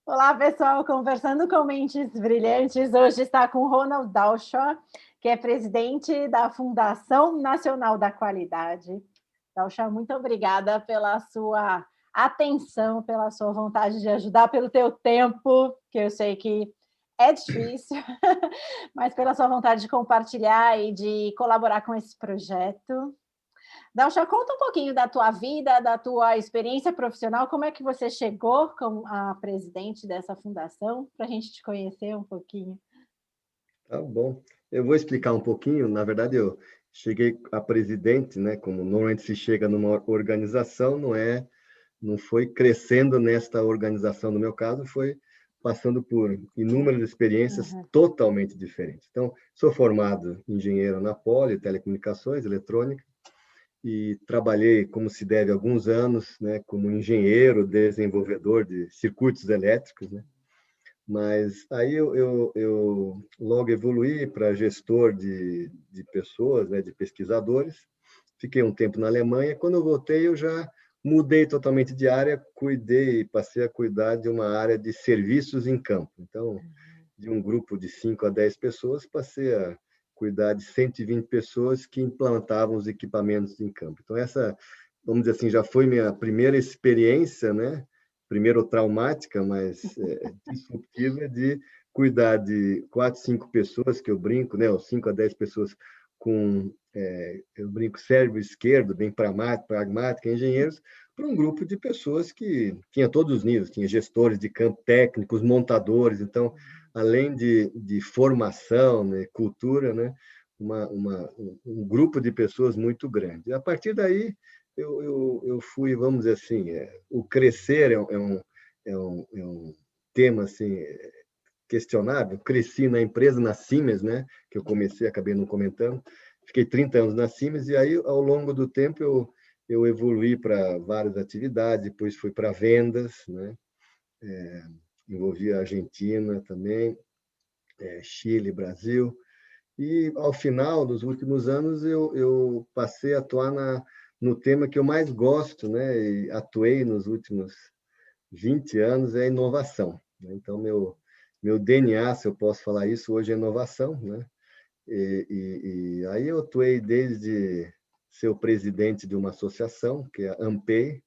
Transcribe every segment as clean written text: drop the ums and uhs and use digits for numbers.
Olá, pessoal, conversando com Mentes Brilhantes. Hoje está com Ronald Dalshaw, que é presidente da Fundação Nacional da Qualidade. Dalshaw, muito obrigada pela sua atenção, pela sua vontade de ajudar, pelo teu tempo, que eu sei que é difícil, mas pela sua vontade de compartilhar e de colaborar com esse projeto. Dalcha, conta um pouquinho da tua vida, da tua experiência profissional, como é que você chegou como a presidente dessa fundação, para a gente te conhecer um pouquinho. Tá bom. Eu vou explicar um pouquinho. Na verdade, eu cheguei a presidente, né? Como normalmente se chega numa organização, não foi crescendo nesta organização. No meu caso, foi passando por inúmeras experiências Uhum. totalmente diferentes. Então, sou formado engenheiro na Poli, telecomunicações, eletrônica, e trabalhei, como se deve, alguns anos, né? Como engenheiro, desenvolvedor de circuitos elétricos, né? Mas aí eu logo evoluí para gestor de pessoas, né, de pesquisadores. Fiquei um tempo na Alemanha. Quando eu voltei, eu já mudei totalmente de área, passei a cuidar de uma área de serviços em campo. Então, de um grupo de 5 a 10 pessoas, passei a cuidar de 120 pessoas que implantavam os equipamentos em campo. Então, essa, vamos dizer assim, já foi minha primeira experiência, né? Primeiro traumática, mas disruptiva, de cuidar de 4, 5 pessoas, que eu brinco, né? Ou 5 a 10 pessoas com, eu brinco, cérebro esquerdo, bem pragmática, engenheiros, para um grupo de pessoas que tinha todos os níveis, tinha gestores de campo, técnicos, montadores. Então, além de formação, né, cultura, né, um grupo de pessoas muito grande. A partir daí, eu fui, vamos dizer assim, o crescer é um tema assim, questionável. Cresci na empresa, na Siemens, né, que eu comecei, acabei não comentando. Fiquei 30 anos na Siemens e aí, ao longo do tempo, eu evoluí para várias atividades, depois fui para vendas, né, envolvi a Argentina também, Chile, Brasil. E, ao final dos últimos anos, eu passei a atuar no tema que eu mais gosto, né? E atuei nos últimos 20 anos, é a inovação. Né? Então, meu DNA, se eu posso falar isso, hoje é inovação. Né? E aí eu atuei desde ser o presidente de uma associação, que é a AMPEI,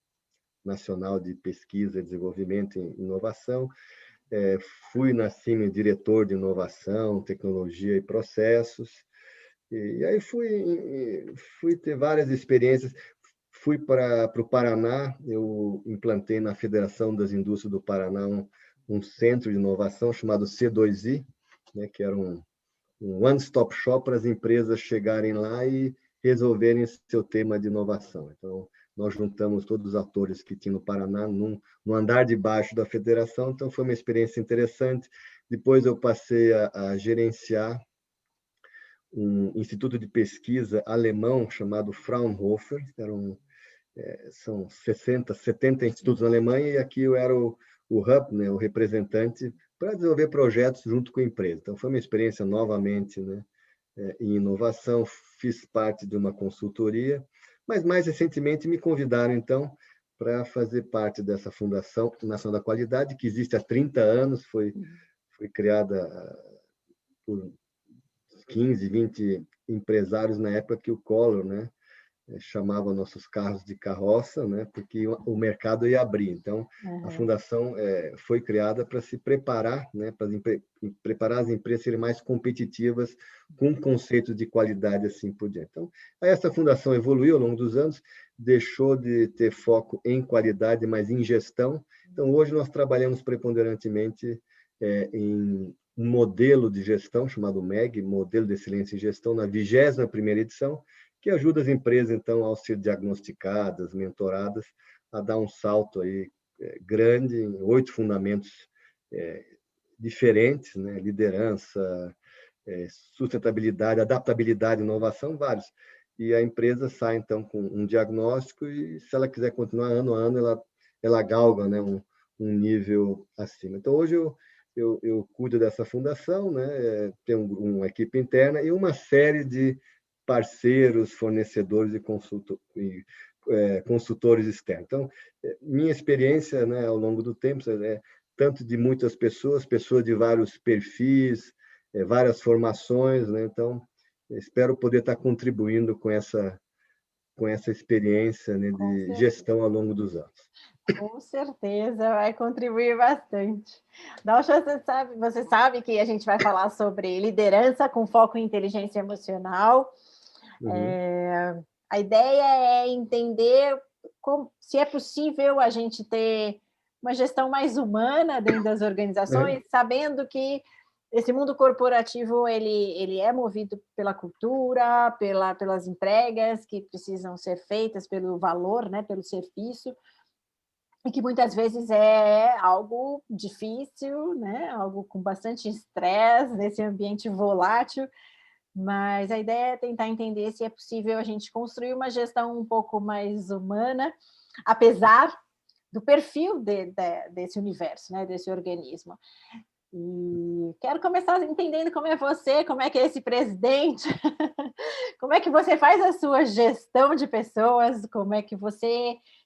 Nacional de Pesquisa, Desenvolvimento e Inovação. Fui na CIMI diretor de inovação, tecnologia e processos. E aí fui ter várias experiências. Fui para o Paraná, eu implantei na Federação das Indústrias do Paraná um centro de inovação chamado C2I, né, que era um one-stop shop para as empresas chegarem lá e resolverem seu tema de inovação. Então, nós juntamos todos os atores que tinha no Paraná no andar de baixo da federação, então foi uma experiência interessante. Depois eu passei a gerenciar um instituto de pesquisa alemão chamado Fraunhofer, são 60, 70 institutos na Alemanha, e aqui eu era o hub, né, o representante, para desenvolver projetos junto com a empresa. Então, foi uma experiência novamente, né, em inovação. Fiz parte de uma consultoria, mas mais recentemente me convidaram, então, para fazer parte dessa Fundação Nacional da Qualidade, que existe há 30 anos, foi criada por 15, 20 empresários na época que o Collor, né, chamava nossos carros de carroça, né, porque o mercado ia abrir. Então, a Uhum. fundação foi criada para se preparar, né, para preparar as empresas a serem mais competitivas com conceitos de qualidade assim por diante. Então, aí essa fundação evoluiu ao longo dos anos, deixou de ter foco em qualidade, mas em gestão. Então, hoje nós trabalhamos preponderantemente em um modelo de gestão chamado MEG, Modelo de Excelência em Gestão, na 21ª edição, que ajuda as empresas, então, ao ser diagnosticadas, mentoradas, a dar um salto aí grande em 8 fundamentos diferentes, né? Liderança, sustentabilidade, adaptabilidade, inovação, vários. E a empresa sai, então, com um diagnóstico e, se ela quiser continuar ano a ano, ela galga, né, um nível acima. Então, hoje eu cuido dessa fundação, né? Tenho uma equipe interna e uma série de parceiros, fornecedores e consultores externos. Então, minha experiência, né, ao longo do tempo, tanto de muitas pessoas, pessoas de vários perfis, várias formações, né? Então, espero poder estar contribuindo com essa experiência, né, Com de certeza. gestão ao longo dos anos. Com certeza vai contribuir bastante. Dalcha, você sabe que a gente vai falar sobre liderança com foco em inteligência emocional. Uhum. A ideia é entender se é possível a gente ter uma gestão mais humana dentro das organizações, sabendo que esse mundo corporativo ele é movido pela cultura, pelas entregas que precisam ser feitas, pelo valor, né, pelo serviço, e que muitas vezes é algo difícil, né? Algo com bastante estresse nesse ambiente volátil, mas a ideia é tentar entender se é possível a gente construir uma gestão um pouco mais humana, apesar do perfil desse universo, né? Desse organismo. E quero começar entendendo como é você, como é que é esse presidente, como é que você faz a sua gestão de pessoas, como é que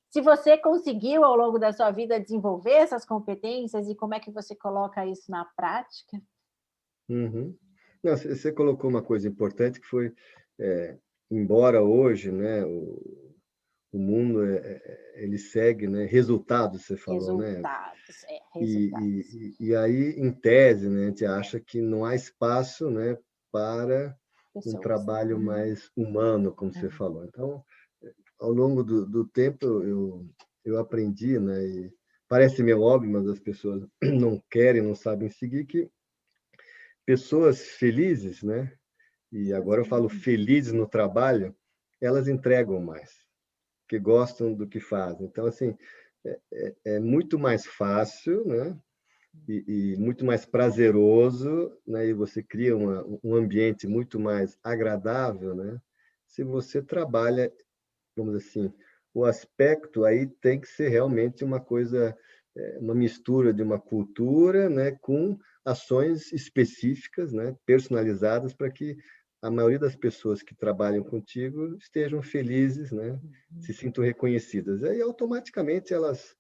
se você conseguiu ao longo da sua vida desenvolver essas competências e como é que você coloca isso na prática? Uhum. Não, você colocou uma coisa importante que foi, embora hoje, né, o mundo ele segue, né, resultados, você falou, né? Resultados, resultados. E aí, em tese, né, a gente acha que não há espaço, né, para um Pessoas. trabalho mais humano, como você Uhum. falou. Então, ao longo do tempo, eu aprendi, né, e parece meio óbvio, mas as pessoas não querem, não sabem seguir, que pessoas felizes, né, e agora eu falo felizes no trabalho, elas entregam mais, que gostam do que fazem. Então, assim, é muito mais fácil, né, e muito mais prazeroso, né, e você cria um ambiente muito mais agradável, né, se você trabalha, vamos dizer assim, o aspecto aí tem que ser realmente uma coisa, uma mistura de uma cultura, né, com ações específicas, né, personalizadas para que a maioria das pessoas que trabalham contigo estejam felizes, né, se sintam reconhecidas. Aí automaticamente elas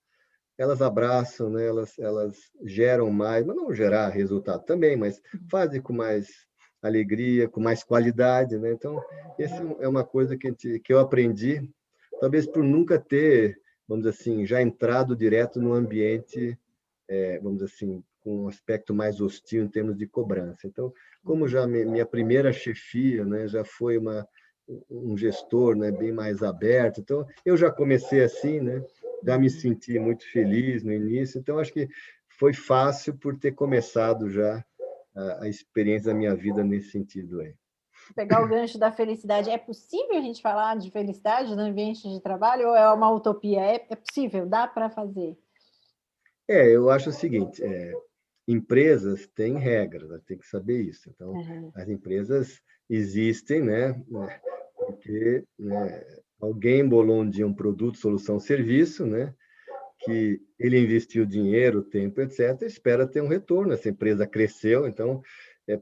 abraçam, né, elas geram mais, mas não gerar resultado também, mas fazem com mais alegria, com mais qualidade, né? Então, esse é uma coisa que eu aprendi, talvez por nunca ter, vamos dizer assim, já entrado direto no ambiente, vamos dizer assim, com um aspecto mais hostil em termos de cobrança. Então, como já minha primeira chefia, né, já foi um gestor, né, bem mais aberto, então eu já comecei assim, né, já me senti muito feliz no início, então acho que foi fácil por ter começado já a experiência da minha vida nesse sentido aí. Pegar o gancho da felicidade, é possível a gente falar de felicidade no ambiente de trabalho ou é uma utopia? É possível, dá para fazer. Eu acho o seguinte, empresas têm regras, né, tem que saber isso. Então, Uhum. as empresas existem, né, porque, né, alguém bolou um dia um produto, solução, serviço, né, que ele investiu dinheiro, tempo, etc., espera ter um retorno. Essa empresa cresceu, então,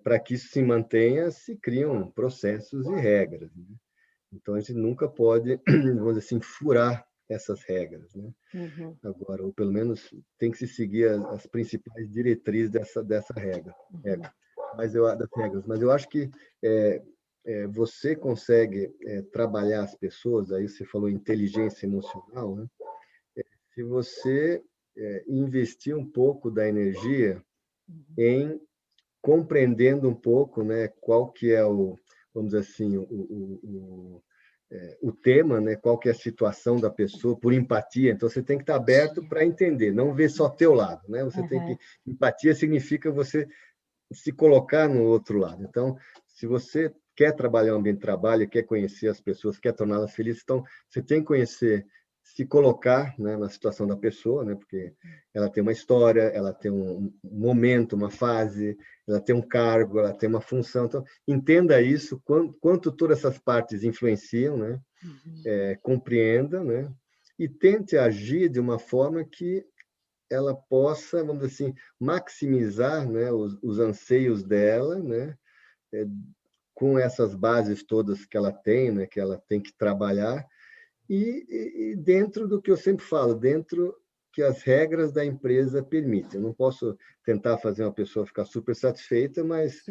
para que isso se mantenha, se criam processos e regras, né? Então, a gente nunca pode, vamos dizer assim, furar essas regras, né? Uhum. Agora, ou pelo menos tem que se seguir as principais diretrizes dessa regra. Das regras. Mas eu acho que você consegue trabalhar as pessoas, aí você falou inteligência emocional, né? Se você investir um pouco da energia em compreendendo um pouco, né, qual que é vamos dizer assim, o tema, né, qual que é a situação da pessoa, por empatia. Então, você tem que estar aberto para entender, não ver só teu lado, né? Você tem Uhum. que... Empatia significa você se colocar no outro lado. Então, se você quer trabalhar no ambiente de trabalho, quer conhecer as pessoas, quer torná-las felizes, então você tem que conhecer, se colocar, né, na situação da pessoa, né, porque ela tem uma história, ela tem um momento, uma fase, ela tem um cargo, ela tem uma função. Então, entenda isso, quanto todas essas partes influenciam, né, compreenda, né, e tente agir de uma forma que ela possa, vamos dizer assim, maximizar, né, os anseios dela, né, com essas bases todas que ela tem, né, que ela tem que trabalhar, e dentro do que eu sempre falo, dentro que as regras da empresa permitem. Eu não posso tentar fazer uma pessoa ficar super satisfeita, mas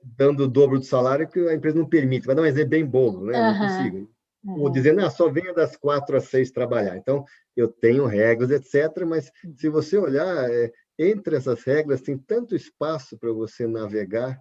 dando o dobro do salário que a empresa não permite. Vai dar um exemplo bem bobo, né? Não consigo. Ou dizendo, só venha das 4 às 6 trabalhar. Então, eu tenho regras, etc. Mas, se você olhar, entre essas regras, tem tanto espaço para você navegar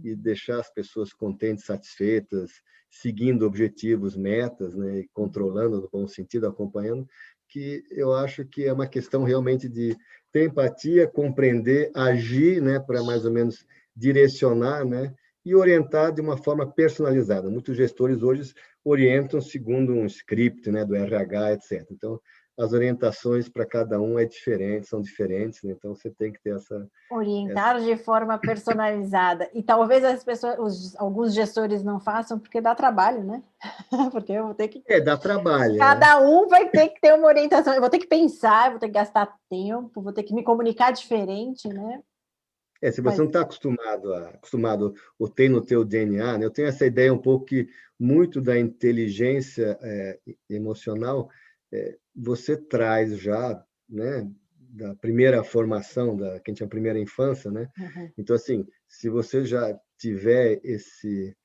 e deixar as pessoas contentes, satisfeitas, seguindo objetivos, metas, né? E controlando no bom sentido, acompanhando, que eu acho que é uma questão realmente de ter empatia, compreender, agir, né? Para mais ou menos direcionar, né? E orientar de uma forma personalizada. Muitos gestores hoje orientam segundo um script, né, do RH, etc. Então, as orientações para cada um são diferentes, né? Então você tem que ter orientar de forma personalizada. E talvez as pessoas, alguns gestores não façam porque dá trabalho, né? Porque eu vou ter que... dá trabalho. Cada um vai ter que ter uma orientação. Eu vou ter que pensar, eu vou ter que gastar tempo, vou ter que me comunicar diferente, né? Se você não está acostumado ou tem no teu DNA, né? Eu tenho essa ideia um pouco que muito da inteligência emocional você traz já, né? Da primeira formação, que a gente chama primeira infância, né? Então, assim, se você já tiver esse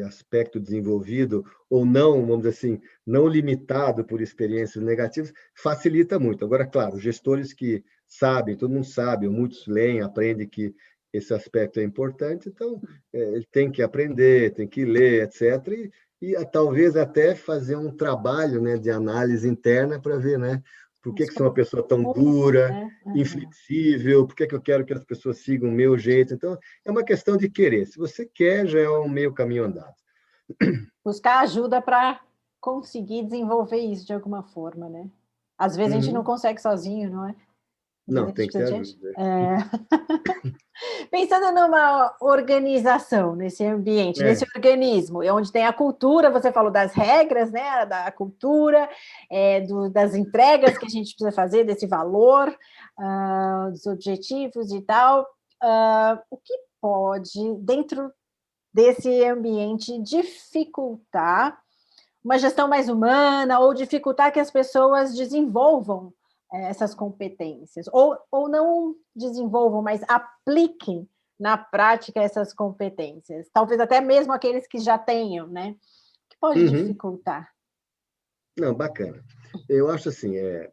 aspecto desenvolvido ou não, vamos dizer assim, não limitado por experiências negativas, facilita muito. Agora, claro, gestores que sabem, todo mundo sabe, muitos leem, aprendem que esse aspecto é importante, então ele tem que aprender, tem que ler, etc. E talvez até fazer um trabalho, né, de análise interna para ver, né, por que sou uma pessoa tão dura, né? inflexível, por que eu quero que as pessoas sigam o meu jeito. Então, é uma questão de querer. Se você quer, já é um meio caminho andado. Buscar ajuda para conseguir desenvolver isso de alguma forma, né? Às vezes a gente não consegue sozinho, não é? Às vezes Não, a tem gente que ter precisa de ajuda. Pensando numa organização, nesse ambiente, nesse organismo, onde tem a cultura, você falou das regras, né, da cultura, das entregas que a gente precisa fazer, desse valor, dos objetivos e tal, o que pode, dentro desse ambiente, dificultar uma gestão mais humana ou dificultar que as pessoas desenvolvam essas competências, ou não desenvolvam, mas apliquem na prática essas competências, talvez até mesmo aqueles que já tenham, né? Que pode dificultar. Não, bacana. Eu acho assim, a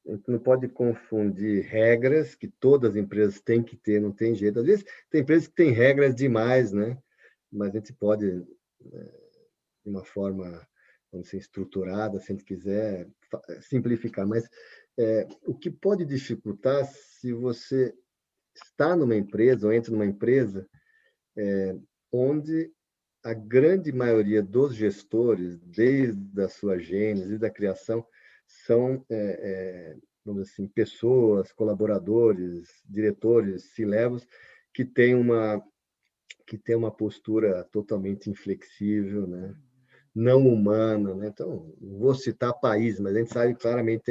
gente não pode confundir regras que todas as empresas têm que ter, não tem jeito. Às vezes tem empresas que têm regras demais, né? Mas a gente pode, de uma forma, vamos dizer, estruturada, se a gente quiser simplificar. Mas o que pode dificultar se você está numa empresa ou entra numa empresa onde a grande maioria dos gestores, desde a sua gênese, da criação, são, vamos dizer assim, pessoas, colaboradores, diretores, C-levels, que têm uma postura totalmente inflexível, né? Não humana, né? Então, não vou citar países, mas a gente sabe claramente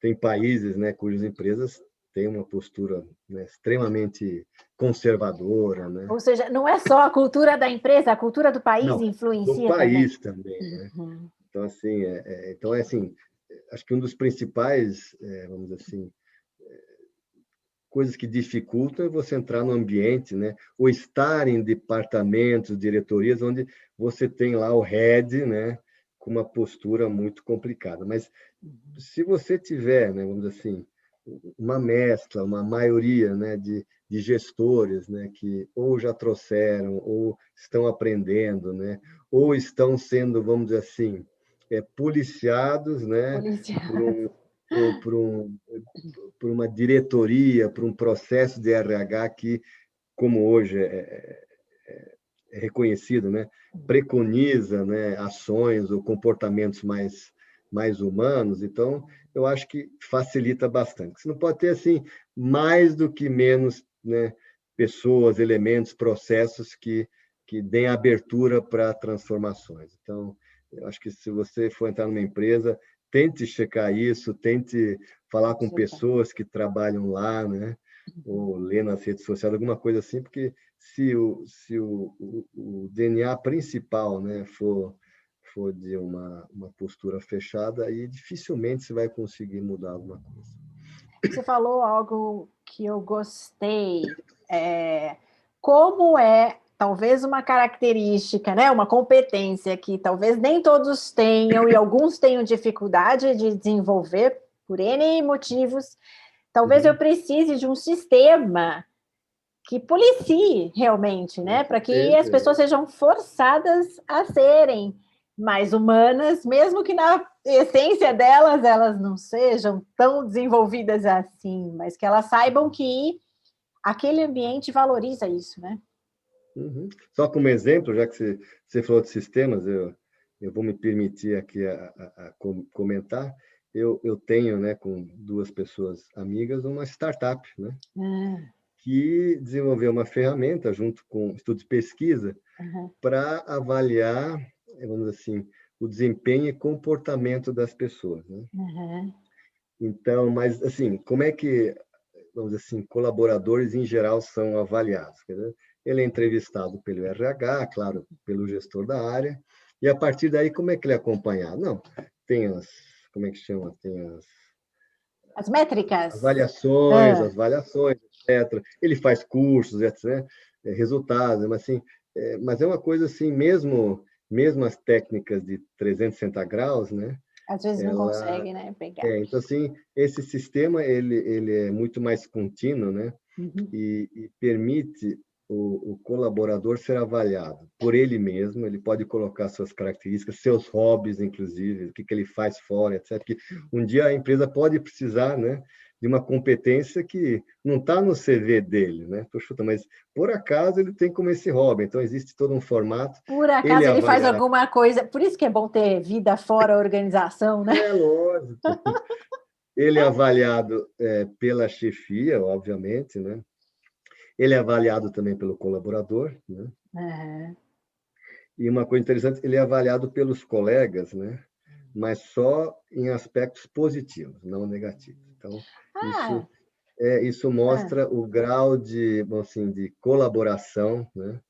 tem países, né, cujas empresas têm uma postura, né, extremamente conservadora, né? Ou seja, não é só a cultura da empresa, a cultura do país Não, do influencia também. país também, né? Então, assim, acho que um dos principais, vamos dizer assim, coisas que dificultam é você entrar no ambiente, né? Ou estar em departamentos, diretorias, onde você tem lá o head, né? Com uma postura muito complicada. Mas se você tiver, né, vamos dizer assim, uma mescla, uma maioria, né, de gestores, né, que ou já trouxeram, ou estão aprendendo, né, ou estão sendo, vamos dizer assim, policiados, né, por um, por um, por uma diretoria, por um processo de RH que, como hoje é reconhecido, né, preconiza, né, ações ou comportamentos mais humanos. Então, eu acho que facilita bastante. Você não pode ter assim mais do que menos, né, pessoas, elementos, processos que deem abertura para transformações. Então, eu acho que se você for entrar numa empresa, tente checar isso, tente falar com pessoas que trabalham lá, né? Ou ler nas redes sociais, alguma coisa assim, porque se o DNA principal, né, for for de uma postura fechada, aí dificilmente você vai conseguir mudar alguma coisa. Você falou algo que eu gostei. Como é, talvez, uma característica, né? Uma competência que talvez nem todos tenham e alguns tenham dificuldade de desenvolver por N motivos. Talvez eu precise de um sistema que policie realmente, né? Para que as pessoas sejam forçadas a serem mais humanas, mesmo que na essência delas elas não sejam tão desenvolvidas assim, mas que elas saibam que aquele ambiente valoriza isso, né? Só como exemplo, já que você falou de sistemas, eu vou me permitir aqui a comentar. Eu tenho, né, com duas pessoas amigas, uma startup, né? Que desenvolveu uma ferramenta junto com estudos de pesquisa para avaliar, vamos dizer assim, o desempenho e comportamento das pessoas, né? Então, mas assim, como é que, vamos dizer assim, colaboradores em geral são avaliados? Quer dizer, ele é entrevistado pelo RH, claro, pelo gestor da área, e a partir daí como é que ele é acompanhado? Não, tem como é que chama? Tem as métricas, as avaliações, etc. Ele faz cursos, etc., resultados, mas assim, mas é uma coisa assim, mesmo as técnicas de 360 graus, né? Às vezes não consegue, né, pegar. Então, assim, esse sistema ele é muito mais contínuo, né? E permite o colaborador ser avaliado por ele mesmo. Ele pode colocar suas características, seus hobbies, inclusive, o que ele faz fora, etc. Que um dia a empresa pode precisar, né, de uma competência que não está no CV dele, né? Mas por acaso ele tem como esse hobby. Então existe todo um formato. Por acaso ele faz alguma coisa. Por isso que é bom ter vida fora a organização, né? É lógico. Ele é avaliado pela chefia, obviamente, né? Ele é avaliado também pelo colaborador, né? E uma coisa interessante, ele é avaliado pelos colegas, né? Mas só em aspectos positivos, não negativos. Então, isso mostra o grau de, assim, de colaboração, né?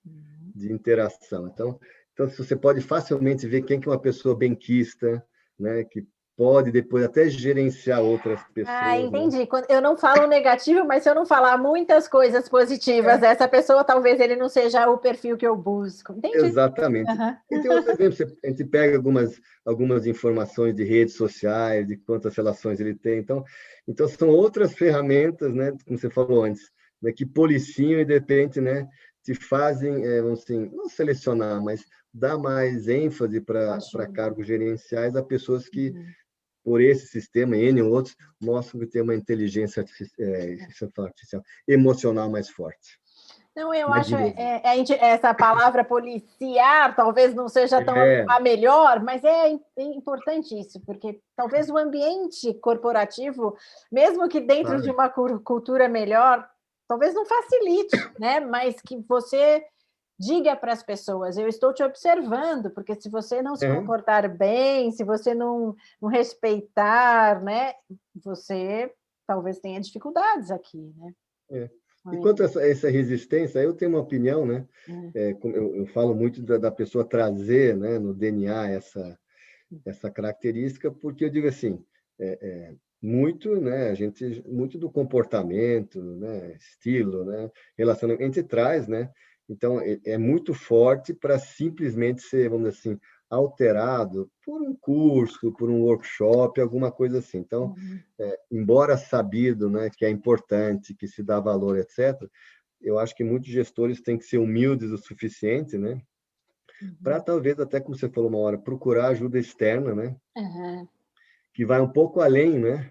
De interação. Então, você pode facilmente ver quem que é uma pessoa benquista, né? Que pode depois até gerenciar outras pessoas. Entendi. Né? Eu não falo negativo, mas se eu não falar muitas coisas positivas dessa pessoa, talvez ele não seja o perfil que eu busco. Entendi. Exatamente. E tem outros exemplos. A gente pega algumas informações de redes sociais, de quantas relações ele tem. Então são outras ferramentas, né, como você falou antes, né, que policiam e, de repente, né, te fazem, vamos assim, não selecionar, mas dar mais ênfase para cargos gerenciais a pessoas que, por esse sistema e N outros, mostram que tem uma inteligência artificial emocional mais forte. Não, eu acho essa palavra policiar talvez não seja tão a melhor, mas é importante isso, porque talvez o ambiente corporativo, mesmo que dentro de uma cultura melhor, talvez não facilite, né? Mas que você diga para as pessoas, eu estou te observando, porque se você não se comportar bem, se você não respeitar, né, você talvez tenha dificuldades aqui, né? E quanto a essa resistência, eu tenho uma opinião, né? Eu falo muito da pessoa trazer, né, no DNA essa característica, porque eu digo assim, muito, né, muito do comportamento, né, estilo, né, relacionamento, a gente traz, né? Então, é muito forte para simplesmente ser, vamos dizer assim, alterado por um curso, por um workshop, alguma coisa assim. Então, embora sabido, né, que é importante, que se dá valor, etc., eu acho que muitos gestores têm que ser humildes o suficiente, né, para talvez, até como você falou uma hora, procurar ajuda externa, né, que vai um pouco além, né,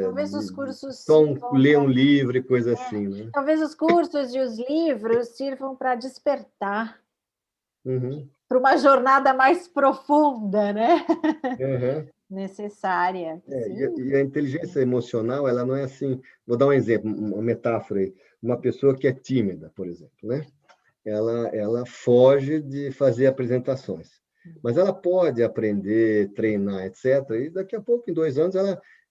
talvez os cursos só ler um livro e coisa assim, né? Talvez os cursos e os livros sirvam para despertar para uma jornada mais profunda, né? Necessária. E a inteligência emocional, ela não é assim. Vou dar um exemplo, uma metáfora aí. Uma pessoa que é tímida, por exemplo, né? Ela foge de fazer apresentações, mas ela pode aprender, treinar, etc. E daqui a pouco, em 2 anos,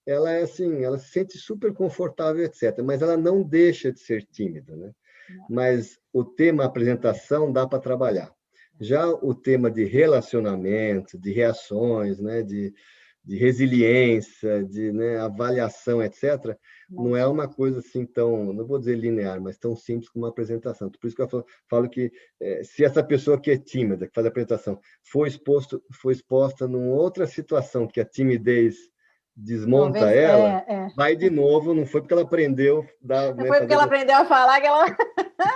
ela é assim, ela se sente super confortável, etc. Mas ela não deixa de ser tímida, né? Mas o tema apresentação dá para trabalhar. Já o tema de relacionamento, de reações, né, de resiliência, de, né, avaliação, etc., não é uma coisa assim tão, não vou dizer linear, mas tão simples como uma apresentação. Por isso que eu falo que se essa pessoa que é tímida, que faz a apresentação, foi exposta numa outra situação que a timidez desmonta Talvez, ela, vai de novo, não foi porque ela aprendeu Não né, foi porque fazer. ela aprendeu a falar que ela...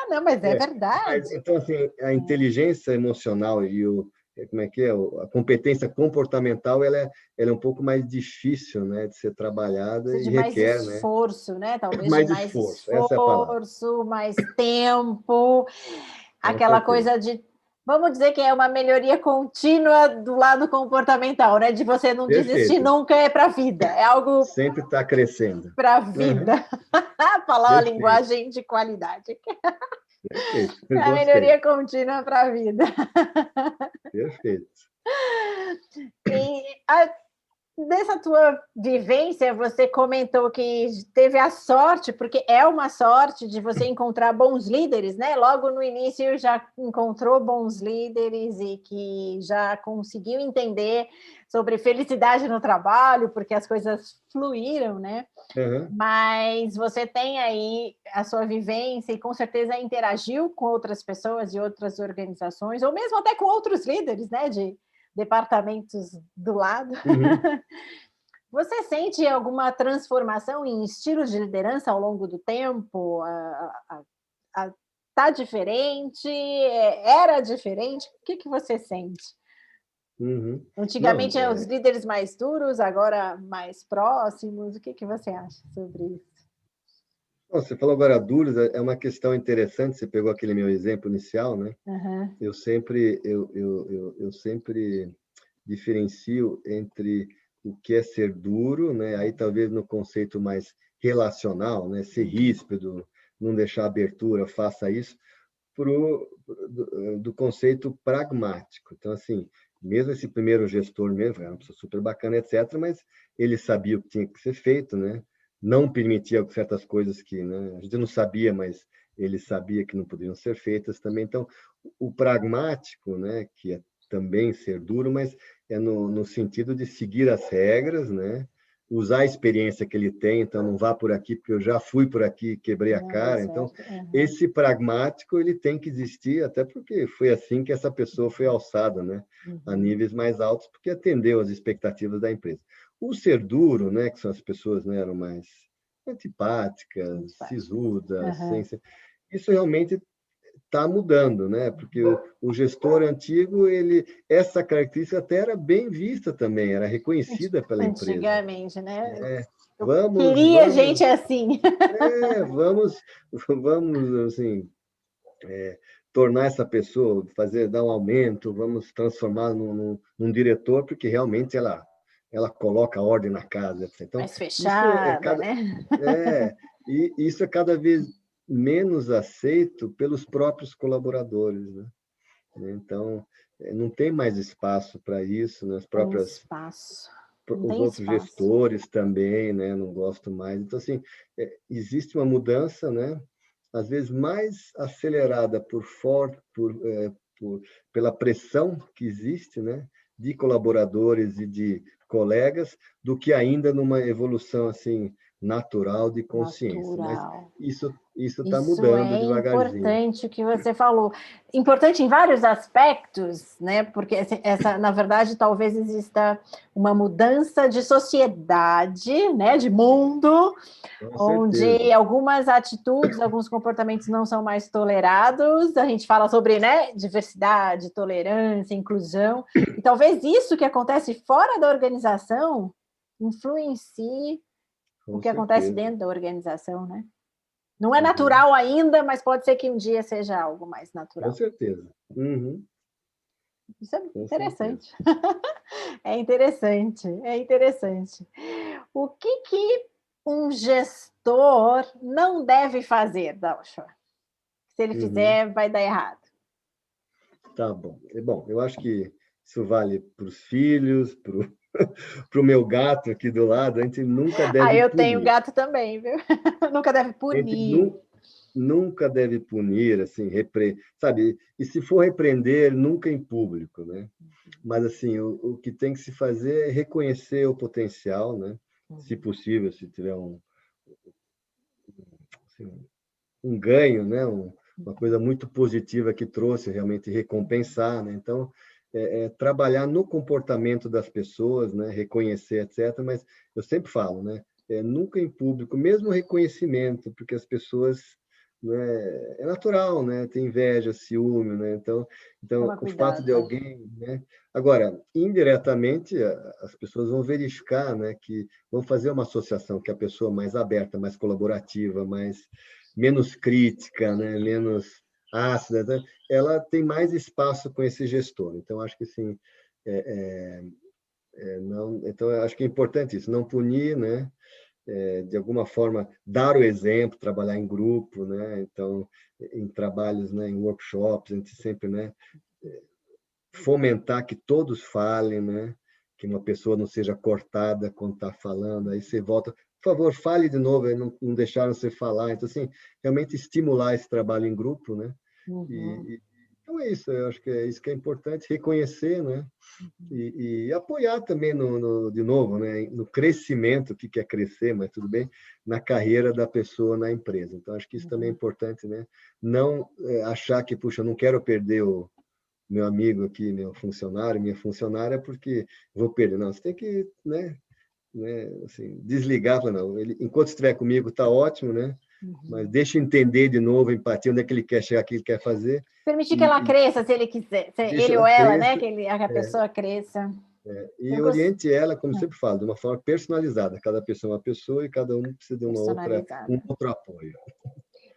Não, mas é Mas, verdade. então, assim, a inteligência emocional e como é que é? A competência comportamental, ela é um pouco mais difícil, né, de ser trabalhada Precisa e de mais requer, né, esforço, né? Talvez de mais mais esforço. Essa é a palavra, esforço, mais tempo, com aquela certeza. coisa de, vamos dizer que é uma melhoria contínua do lado comportamental, né? De você não desistir Perfeito. nunca é para a vida, é algo Sempre está crescendo. para a Uhum. vida. Falar uma Perfeito, linguagem de qualidade. perfeito. É a Gostei. melhoria contínua para a vida. Perfeito. E dessa tua vivência, você comentou que teve a sorte, porque é uma sorte de você encontrar bons líderes, né? Logo no início já encontrou bons líderes e que já conseguiu entender sobre felicidade no trabalho, porque as coisas fluíram, né? Uhum. Mas você tem aí a sua vivência e com certeza interagiu com outras pessoas e outras organizações, ou mesmo até com outros líderes, né? De departamentos do lado. Uhum. Você sente alguma transformação em estilos de liderança ao longo do tempo? Tá diferente? Era diferente? O que você sente? Uhum. Não, Antigamente eram os líderes mais duros, agora mais próximos. O que você acha sobre isso? você falou agora duros, é uma questão interessante, você pegou aquele meu exemplo inicial, né? Uhum. Eu sempre diferencio entre o que é ser duro, né? Aí talvez no conceito mais relacional, né? Ser ríspido, não deixar abertura, faça isso, do conceito pragmático. Então, assim, mesmo esse primeiro gestor mesmo, era uma pessoa super bacana, etc., mas ele sabia o que tinha que ser feito, né? Não permitia certas coisas que, né, a gente não sabia, mas ele sabia que não poderiam ser feitas também. Então, o pragmático, né, que é também ser duro, mas é no sentido de seguir as regras, né? Usar a experiência que ele tem, então não vá por aqui, porque eu já fui por aqui e quebrei a Não deu cara. Então, certo. Uhum. esse pragmático ele tem que existir, até porque foi assim que essa pessoa foi alçada, né? A Uhum. níveis mais altos, porque atendeu às expectativas da empresa. O ser duro, né, que são as pessoas, né, eram mais antipáticas, Muito fácil. sisudas, Uhum. isso realmente está mudando, né? Porque o gestor antigo, essa característica até era bem vista também, era reconhecida pela empresa. Antigamente, né? É, Eu vamos, queria vamos, gente assim. vamos, vamos, assim, tornar essa pessoa, dar um aumento, vamos transformar num diretor, porque realmente ela coloca ordem na casa, etc. Então, Mais isso é fechada, né? e isso é cada vez menos aceito pelos próprios colaboradores, né? Então, não tem mais espaço para isso, né? Tem espaço. Não Os tem outros espaço. gestores também, né? Não gosto mais. Então, assim, existe uma mudança, né? Às vezes mais acelerada pela pressão que existe, né? De colaboradores e de colegas, do que ainda numa evolução assim natural de consciência. Mas Natural. isso está Isso mudando é devagarzinho. importante o que você falou. Importante em vários aspectos, né? Porque essa, na verdade, talvez exista uma mudança de sociedade, né? De mundo, Com certeza. onde algumas atitudes, alguns comportamentos não são mais tolerados. A gente fala sobre, né, diversidade, tolerância, inclusão. E talvez isso que acontece fora da organização influencie o Com que acontece certeza. dentro da organização, né? Não é Uhum. natural ainda, mas pode ser que um dia seja algo mais Com natural. certeza. Uhum. Isso é Com certeza. interessante. É interessante, é interessante. O que um gestor não deve fazer, Dalsha? Se ele Uhum. fizer, vai dar errado. Tá bom. Bom, eu acho que isso vale para os filhos, para o meu gato aqui do lado. A gente nunca Ah, deve eu tenho punir. gato também, viu? Nunca deve A gente punir. nunca deve punir, assim, sabe? E se for repreender, nunca em público, né? Mas assim, o que tem que se fazer é reconhecer o potencial, né? Se possível, se tiver assim, um ganho, né? Uma coisa muito positiva que trouxe, realmente recompensar, né? Então, trabalhar no comportamento das pessoas, né? Reconhecer, etc. Mas eu sempre falo, né? Nunca em público, mesmo reconhecimento, porque as pessoas, né? É natural, né? Tem inveja, ciúme, né? Então Toma o fato cuidado, de né? alguém, né? Agora, indiretamente, as pessoas vão verificar, né? Que vão fazer uma associação que a pessoa mais aberta, mais colaborativa, menos crítica, né? Menos ácida, né? Ela tem mais espaço com esse gestor. Então, acho que assim, não, então acho que é importante isso, não punir, né? De alguma forma dar o exemplo, trabalhar em grupo, né? Então, em trabalhos, né? Em workshops, a gente sempre, né? Fomentar que todos falem, né? Que uma pessoa não seja cortada quando está falando, aí você volta, por favor, fale de novo, aí não deixaram você falar. Então, assim, realmente estimular esse trabalho em grupo, né? Então é isso, eu acho que é isso que é importante, reconhecer, né? E apoiar também, de novo, né? No crescimento, o que é crescer, mas tudo bem, na carreira da pessoa na empresa. Então, acho que isso também é importante, né? Não achar que, puxa, eu não quero perder o meu amigo aqui, meu funcionário, minha funcionária, porque vou perder. Não, você tem que, assim, desligar, falar, não, ele, enquanto estiver comigo, está ótimo, né? Mas deixa eu entender de novo, empatia, onde é que ele quer chegar, o que ele quer fazer, Permitir que ela e cresça, se ele quiser, se deixa ele ou ela ela, né? cresça, Que a pessoa cresça. e Eu gosto oriente ela, como sempre falo, de uma forma personalizada. Cada pessoa é uma pessoa e cada um precisa de um personalizada. outro apoio.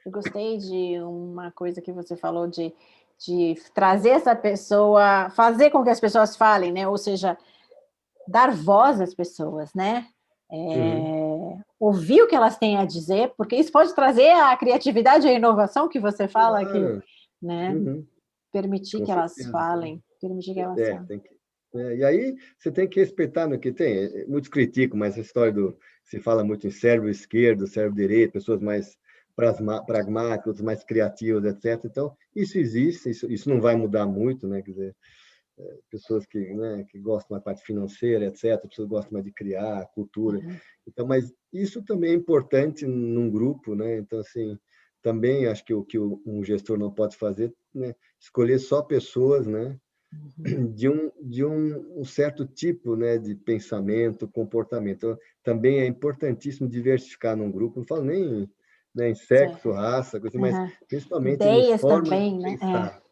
Eu gostei de uma coisa que você falou de trazer essa pessoa, fazer com que as pessoas falem, né? Ou seja, dar voz às pessoas, né? Uhum. Ouvir o que elas têm a dizer, porque isso pode trazer a criatividade e a inovação que você fala aqui, Claro. né? Uhum. Permitir Com que elas certeza. falem, permitir que elas falem. Tem que. E aí você tem que respeitar no que tem. Muitos criticam, mas a história se fala muito em cérebro esquerdo, cérebro direito, pessoas mais pragmáticas, outras mais criativas, etc. Então, isso existe, isso não vai mudar muito, né? Quer dizer, pessoas que, né, que gostam da parte financeira, etc., pessoas que gostam mais de criar, cultura. Então, mas isso também é importante num grupo, né? Então, assim, também acho que o que um gestor não pode fazer, né? Escolher só pessoas, né? De um certo tipo, né, de pensamento, comportamento. Então, também é importantíssimo diversificar num grupo. Não falo nem, né, em sexo, Certo. raça, coisa, mas principalmente em Ideias formas de também, né? pensar.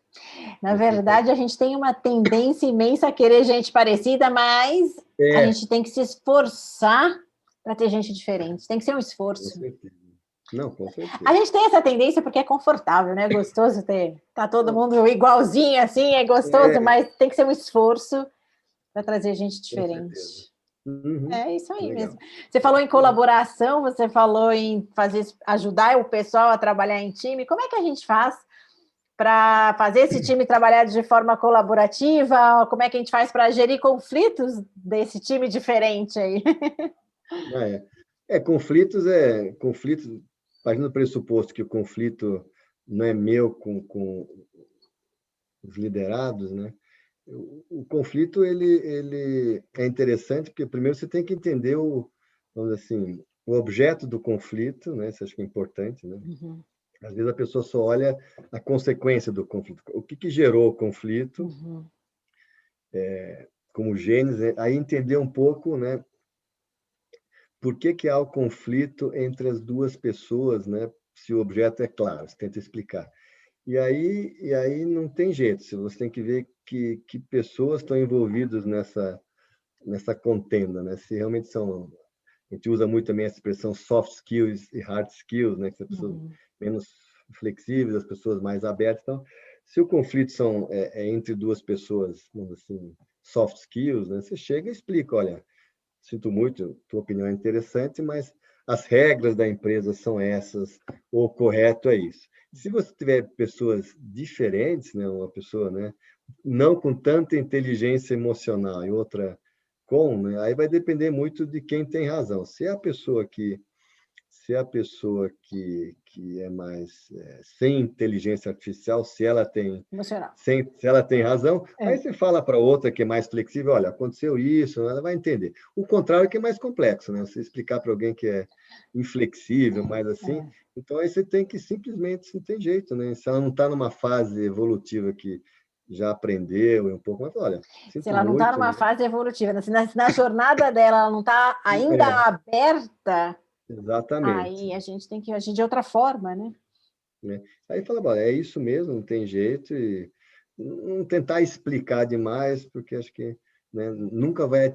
Na De pensar. verdade, a gente tem uma tendência imensa a querer gente parecida, mas a É, gente tem que se esforçar para ter gente diferente. Tem que ser um com esforço. certeza. Não, com A certeza. gente tem essa tendência porque é confortável, né? É gostoso ter. Tá todo Não, mundo igualzinho assim, é gostoso, é, mas tem que ser um esforço para trazer gente com certeza. diferente. Uhum. É isso aí mesmo. Legal. Você falou em colaboração, você falou em ajudar o pessoal a trabalhar em time. Como é que a gente faz para fazer esse time trabalhar de forma colaborativa? Como é que a gente faz para gerir conflitos desse time diferente aí? Conflitos, partindo do pressuposto que o conflito não é meu com os liderados, né? O conflito ele é interessante porque primeiro você tem que entender vamos dizer assim, o objeto do conflito, né? Isso acho que é importante, né? Às vezes a pessoa só olha a consequência do conflito, o que gerou o conflito, como gênese, aí entender um pouco, né? Por que há o conflito entre as duas pessoas, né? Se o objeto é claro, você tenta explicar. E aí não tem jeito, você tem que ver que pessoas estão envolvidas nessa contenda, né? Se realmente são, a gente usa muito também essa expressão soft skills e hard skills, né? Que são pessoas menos flexíveis, as pessoas mais abertas. Então, se o conflito entre duas pessoas, vamos assim, soft skills, né? Você chega e explica, olha, sinto muito, tua opinião é interessante, mas as regras da empresa são essas, o correto é isso. Se você tiver pessoas diferentes, né, uma pessoa, né, não com tanta inteligência emocional e outra com, né, aí vai depender muito de quem tem razão. Se é a pessoa que se a pessoa que é mais sem inteligência artificial, se ela tem, Emocional. se ela tem razão, aí você fala para outra que é mais flexível, olha, aconteceu isso, ela vai entender. O contrário que é mais complexo, né? Você explicar para alguém que é inflexível, mais assim, então aí você tem que simplesmente, não tem jeito, né? Se ela não está numa fase evolutiva que já aprendeu um pouco, mas olha, Se sinto ela não está muito, numa né? fase evolutiva, né? Se na jornada dela ela não está ainda É, aberta, exatamente. aí a gente tem que agir de outra forma, né? Né? Aí fala, bom, é isso mesmo, não tem jeito, e não tentar explicar demais, porque acho que, né, nunca vai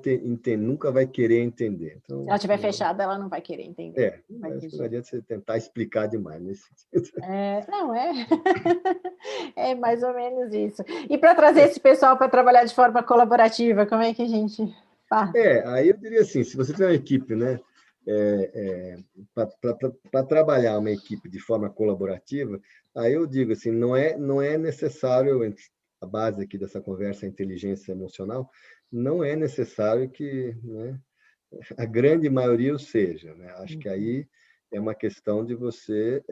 nunca vai querer entender. Se Então, ela estiver fechada, ela não vai querer entender. Não vai acho ter que não jeito. adianta você tentar explicar demais nesse sentido. Não, é. É mais ou menos isso. E para trazer esse pessoal para trabalhar de forma colaborativa, como é que a gente faz? Aí eu diria assim, se você tem uma equipe, né, para trabalhar uma equipe de forma colaborativa, aí eu digo assim, não é necessário, a base aqui dessa conversa, a inteligência emocional, não é necessário que, né, a grande maioria o seja, né? Acho que aí é uma questão de você,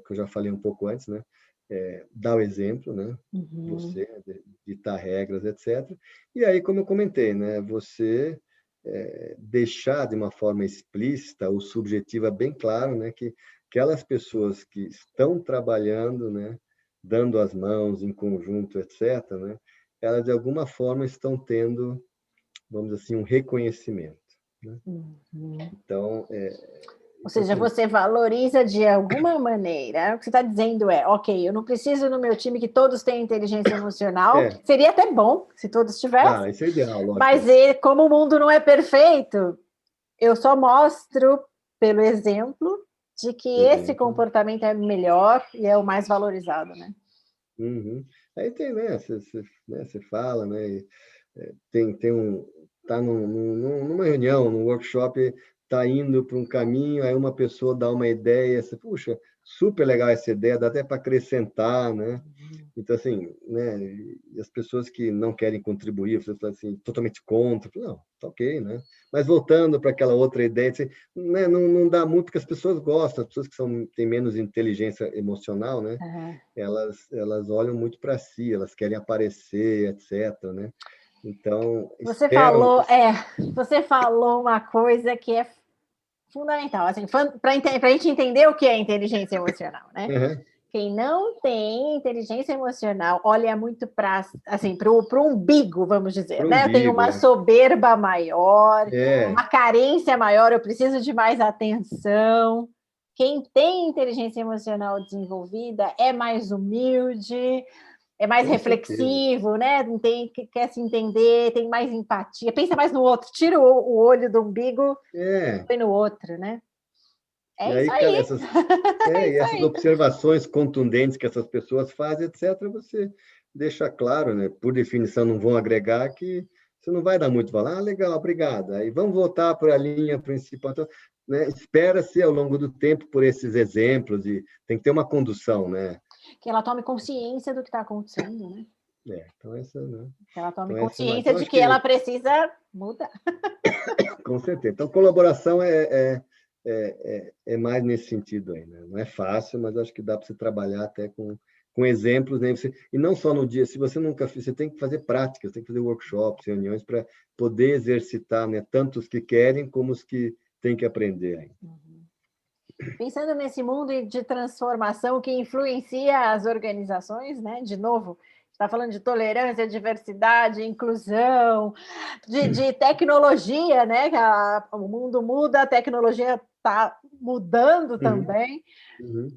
que eu já falei um pouco antes, né? Dar o exemplo, né? Você ditar regras, etc. E aí, como eu comentei, né? Você deixar de uma forma explícita ou subjetiva bem claro, né? Que aquelas pessoas que estão trabalhando, né? Dando as mãos em conjunto, etc. Né? Elas de alguma forma estão tendo, vamos dizer assim, um reconhecimento. Né? Então, Ou então, seja, assim, você valoriza de alguma maneira. O que você está dizendo é, ok, eu não preciso no meu time que todos tenham inteligência emocional. é, Seria até bom se todos tivessem, isso é ideal, mas lógico. como o mundo não é perfeito, eu só mostro pelo exemplo de que esse Exemplo. comportamento é melhor e é o mais valorizado, né? Uhum. Aí tem, né? Você fala, né? Tem um, tá numa reunião, num workshop, tá indo para um caminho, aí uma pessoa dá uma ideia, você, puxa, super legal essa ideia, dá até para acrescentar, né? Então, assim, né? E as pessoas que não querem contribuir, você fala assim, totalmente contra, não, tá ok, né? Mas voltando para aquela outra ideia, assim, né? Não dá muito, porque as pessoas gostam, as pessoas que têm menos inteligência emocional, né? Elas olham muito para si, elas querem aparecer, etc, né? Então, Você esperam. falou, você falou uma coisa que é fundamental, assim, para a gente entender o que é inteligência emocional, né? Uhum, Quem não tem inteligência emocional olha muito para assim, o umbigo, vamos dizer, pro né? Eu tenho umbigo, uma soberba maior, é, uma carência maior, eu preciso de mais atenção. Quem tem inteligência emocional desenvolvida é mais humilde, é mais com certeza. reflexivo, né? Quer se entender, tem mais empatia, pensa mais no outro, tira o olho do umbigo, É, põe no outro, né? e É isso aí, cara, aí, é e isso essas aí. observações contundentes que essas pessoas fazem, etc., você deixa claro, né? Por definição, não vão agregar que você não vai dar muito valor. Ah, legal, obrigado. Aí vamos voltar para a linha principal. Então, né, espera-se ao longo do tempo por esses exemplos e tem que ter uma condução, né? Que ela tome consciência do que está acontecendo, né? Então essa, né? Que ela tome Então essa é uma. consciência Então de acho que ela que precisa mudar. com certeza. Então colaboração é mais nesse sentido aí, né? Não é fácil, mas acho que dá para você trabalhar até com exemplos, né? E não só no dia, se você nunca fez, você tem que fazer práticas, tem que fazer workshops, reuniões para poder exercitar, né? Tanto os que querem como os que têm que aprender aí. Pensando nesse mundo de transformação que influencia as organizações, né? De novo, está falando de tolerância, diversidade, inclusão, de tecnologia, né? Que o mundo muda, a tecnologia está mudando Uhum, também. uhum.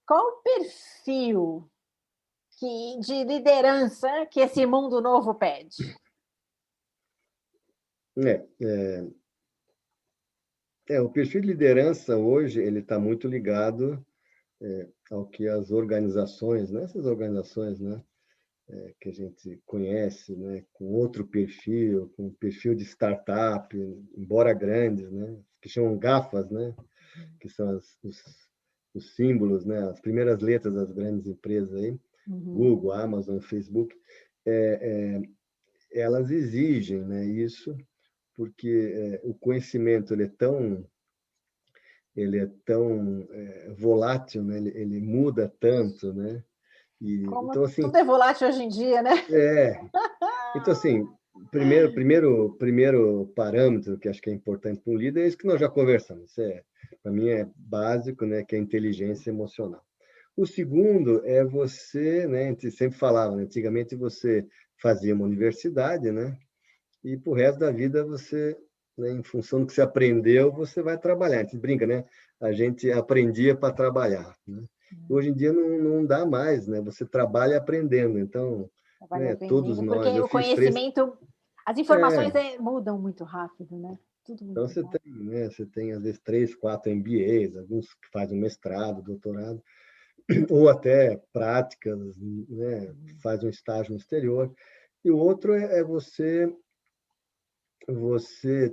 Qual o perfil de liderança que esse mundo novo pede? É, é, o perfil de liderança hoje ele está muito ligado ao que as organizações, né? Essas organizações, né? Que a gente conhece, né, com outro perfil, com perfil de startup, embora grandes, né, que chamam GAFAs, né, que são os símbolos, né, as primeiras letras das grandes empresas aí, Google, Amazon, Facebook, elas exigem, né, isso, porque o conhecimento ele é tão ele é tão volátil, né? Ele muda tanto, né? Como Então, assim, tudo é volátil hoje em dia, né? é, então, assim, primeiro parâmetro que acho que é importante para um líder é isso que nós já conversamos. Para mim, é básico, né? Que é a inteligência emocional. O segundo é você, né? A gente sempre falava, né, antigamente você fazia uma universidade, né? E para o resto da vida você, né, em função do que você aprendeu, você vai trabalhar. A gente brinca, né? A gente aprendia para trabalhar, né? Hoje em dia não dá mais, né? Você trabalha aprendendo. Então, Trabalho né, todos aprendendo, nós, porque eu o fiz três. conhecimento, as informações É, mudam muito rápido, né? Tudo então muito você rápido. tem, né? Você tem às vezes 3, 4 MBAs, alguns que fazem mestrado, doutorado, ou até práticas, né? Faz um estágio no exterior. E o outro é você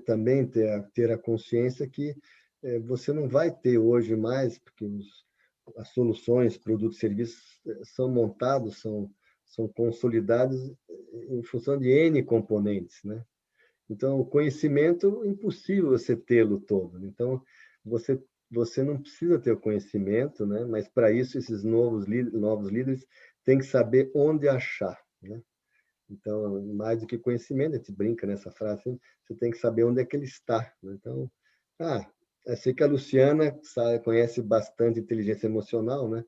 também ter a consciência que você não vai ter hoje mais, porque as soluções, produtos e serviços são montados, são consolidados em função de N componentes, né? Então, o conhecimento, impossível você tê-lo todo. Então, você não precisa ter o conhecimento, né? Mas, para isso, esses novos líderes têm que saber onde achar, né? Então, mais do que conhecimento, a gente brinca nessa frase, assim, você tem que saber onde é que ele está, né? Então, eu sei que a Luciana conhece bastante inteligência emocional, né?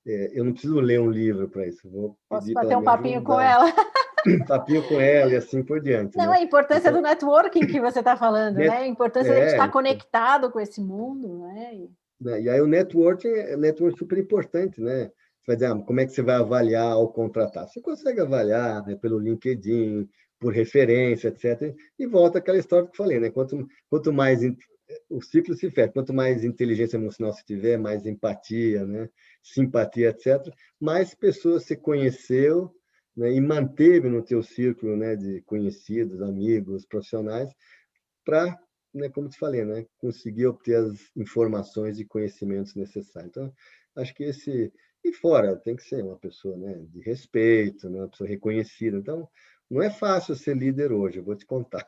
Eu não preciso ler um livro para isso, eu vou Posso pedir para bater ela um me papinho com ajudar, ela? um papinho com ela e assim por diante, Não, né? a importância do Então, networking que você está falando, né? A importância da gente estar então, conectado com esse mundo, né? né? E aí o networking é super importante, né? Você vai dizer, como é que você vai avaliar ao contratar? Você consegue avaliar, né, pelo LinkedIn, por referência, etc. E volta àquela história que eu falei, né? Quanto mais o ciclo se fecha, quanto mais inteligência emocional você tiver, mais empatia, né, simpatia, etc., mais pessoas você conheceu, né, e manteve no teu círculo, né, de conhecidos, amigos, profissionais, para, né, como te falei, né, conseguir obter as informações e conhecimentos necessários. Então, acho que e fora, tem que ser uma pessoa, né, de respeito, né, uma pessoa reconhecida. Então, não é fácil ser líder hoje, eu vou te contar.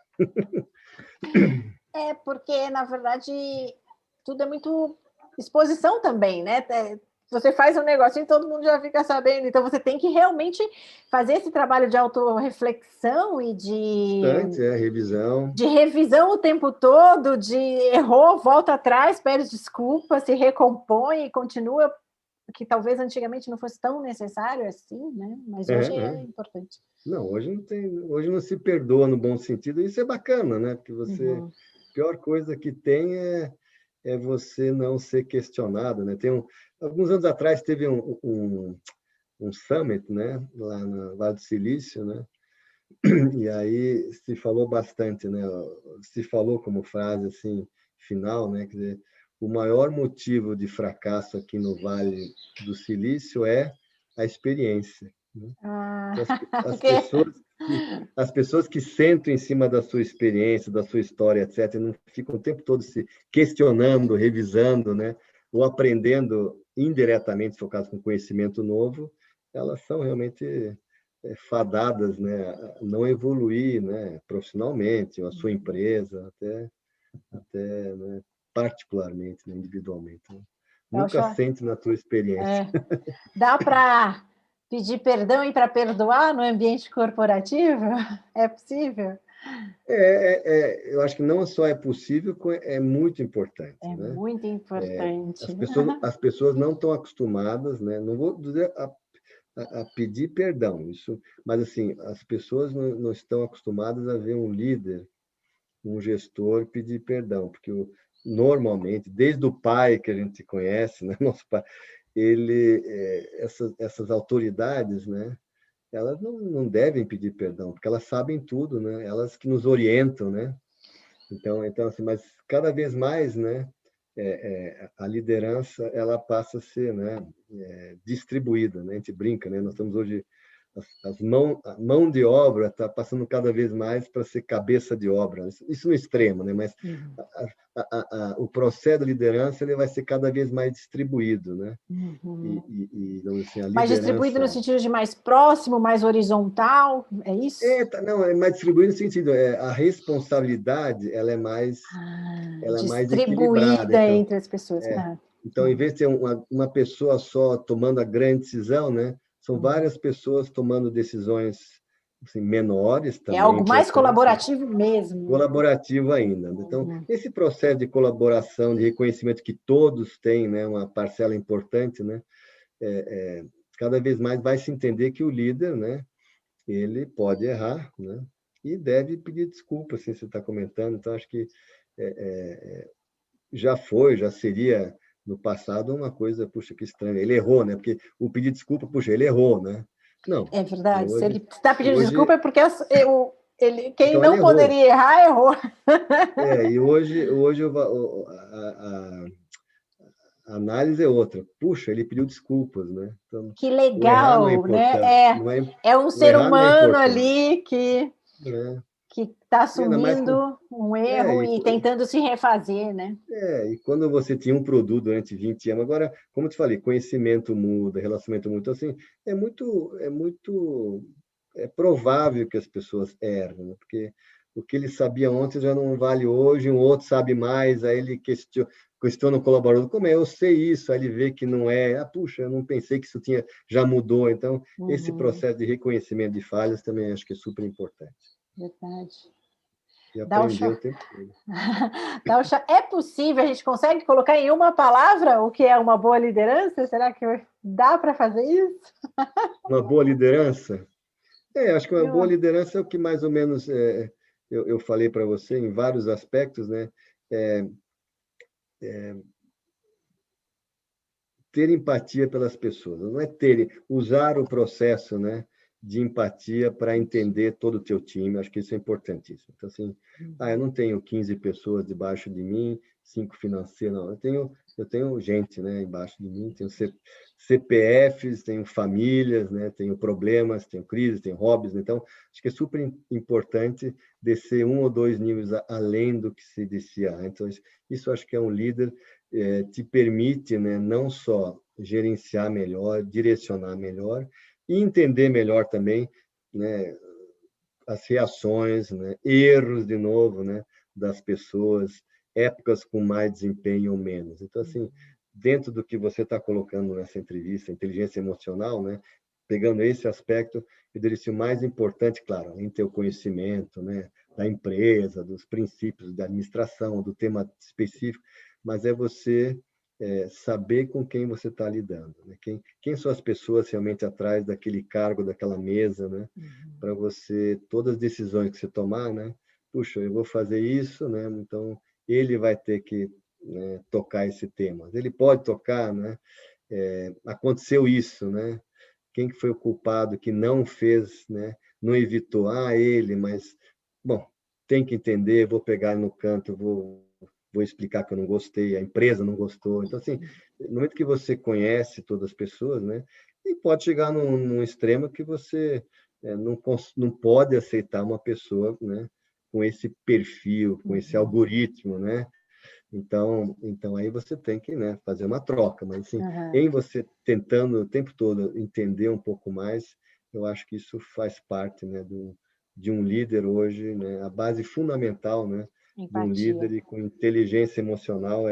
É porque, na verdade, tudo é muito exposição também, né? Você faz um negócio e todo mundo já fica sabendo, então você tem que realmente fazer esse trabalho de autorreflexão e Bastante, revisão. de revisão o tempo todo, de errou, volta atrás, pede desculpa, se recompõe e continua, que talvez antigamente não fosse tão necessário assim, né? Mas hoje é importante. Não, hoje não se perdoa no bom sentido, isso é bacana, né? Porque Uhum. a pior coisa que tem é você não ser questionado, né? Alguns anos atrás teve um summit, né? Lá no Vale do Silício, né? E aí se falou bastante, né? Se falou como frase assim final, né? Quer dizer, o maior motivo de fracasso aqui no Vale do Silício é a experiência, né? Então, as Que... pessoas as pessoas que sentam em cima da sua experiência, da sua história, etc., não ficam o tempo todo se questionando, revisando, né? Ou aprendendo indiretamente, se for o caso, com conhecimento novo, elas são realmente fadadas, né, a não evoluir, né, profissionalmente, ou a sua empresa, até né, particularmente, né, individualmente. Né? Nunca sente na tua experiência. Dá para pedir perdão e para perdoar no ambiente corporativo? É possível? Eu acho que não só é possível, é muito importante, É né? muito importante. As pessoas não estão acostumadas, né? Não vou dizer a pedir perdão, mas assim, as pessoas não estão acostumadas a ver um líder, um gestor pedir perdão, porque normalmente, desde o pai que a gente conhece, né? Nosso pai, essas autoridades, né? Elas não devem pedir perdão, porque elas sabem tudo, né? Elas que nos orientam, né? Então assim, mas cada vez mais, né? A liderança ela passa a ser, né? Distribuída, né? A gente brinca, né? Nós estamos hoje a mão de obra está passando cada vez mais para ser cabeça de obra. Isso no extremo, né? Mas o processo de liderança ele vai ser cada vez mais distribuído, né? Vamos dizer assim, a mais distribuído no liderança... sentido de mais próximo, mais horizontal, é isso? Não, é mais distribuído no sentido, a responsabilidade ela é mais equilibrada. Distribuída Então, entre as pessoas. então, em vez de ter uma pessoa só tomando a grande decisão, né, são várias pessoas tomando decisões assim, menores também. É algo mais colaborativo mesmo. Colaborativo ainda. Então, esse processo de colaboração, de reconhecimento que todos têm, né, uma parcela importante, né, cada vez mais vai se entender que o líder, né, ele pode errar, né, e deve pedir desculpa, assim, você está comentando. Então, acho que já seria no passado uma coisa, puxa, que estranho, ele errou, né? Porque o pedir desculpa, puxa, ele errou, né? Não. É verdade. Hoje, se ele está pedindo desculpa é porque quem então, não poderia errar, errou. E hoje a análise é outra. Puxa, ele pediu desculpas, né? Então, que legal, né? É um ser humano ali que está assumindo um erro e tentando se refazer, né? E quando você tinha um produto durante 20 anos, agora, como eu te falei, conhecimento muda, relacionamento muda, então, assim, é provável que as pessoas erram, né? Porque o que ele sabia ontem já não vale hoje, um outro sabe mais, aí ele questiona o colaborador, como é, eu sei isso, aí ele vê que não é, puxa, eu não pensei que isso já mudou, então, esse processo de reconhecimento de falhas também acho que é super importante. Verdade. E aprender o tempo todo. Dalcha, é possível, a gente consegue colocar em uma palavra o que é uma boa liderança? Será que dá para fazer isso? Uma boa liderança? Acho que uma boa liderança é o que mais ou menos eu falei para você em vários aspectos, né? Ter empatia pelas pessoas, não é usar o processo, né, de empatia para entender todo o teu time, acho que isso é importantíssimo. Então, assim, eu não tenho 15 pessoas debaixo de mim, 5 financeiros, não, eu tenho gente, né, embaixo de mim, tenho CPFs, tenho famílias, né, tenho problemas, tenho crises, tenho hobbies, então, acho que é super importante descer 1 ou 2 níveis além do que se descia antes. Então, isso acho que é um líder te permite, né, não só gerenciar melhor, direcionar melhor e entender melhor também, né, as reações, né, erros de novo, né, das pessoas, épocas com mais desempenho ou menos. Então, assim, dentro do que você está colocando nessa entrevista, inteligência emocional, né, pegando esse aspecto, eu diria que o mais importante, claro, além de ter o conhecimento, né, da empresa, dos princípios da administração, do tema específico, mas é você saber com quem você está lidando, né? Quem são as pessoas realmente atrás daquele cargo, daquela mesa, né? Para você, todas as decisões que você tomar, né? Puxa, eu vou fazer isso, né? Então, ele vai ter que, né, tocar esse tema. Ele pode tocar, né? Aconteceu isso, né? Quem que foi o culpado que não fez, né? Não evitou? Ele, mas, bom, tem que entender, vou pegar no canto, vou explicar que eu não gostei, a empresa não gostou. Então, assim, no momento que você conhece todas as pessoas, né, e pode chegar num extremo que você não pode aceitar uma pessoa, né, com esse perfil, com esse algoritmo, né? Então aí você tem que, né, fazer uma troca. Mas, assim, em você tentando o tempo todo entender um pouco mais, eu acho que isso faz parte, né, de um líder hoje, né, a base fundamental, né, de um líder e com inteligência emocional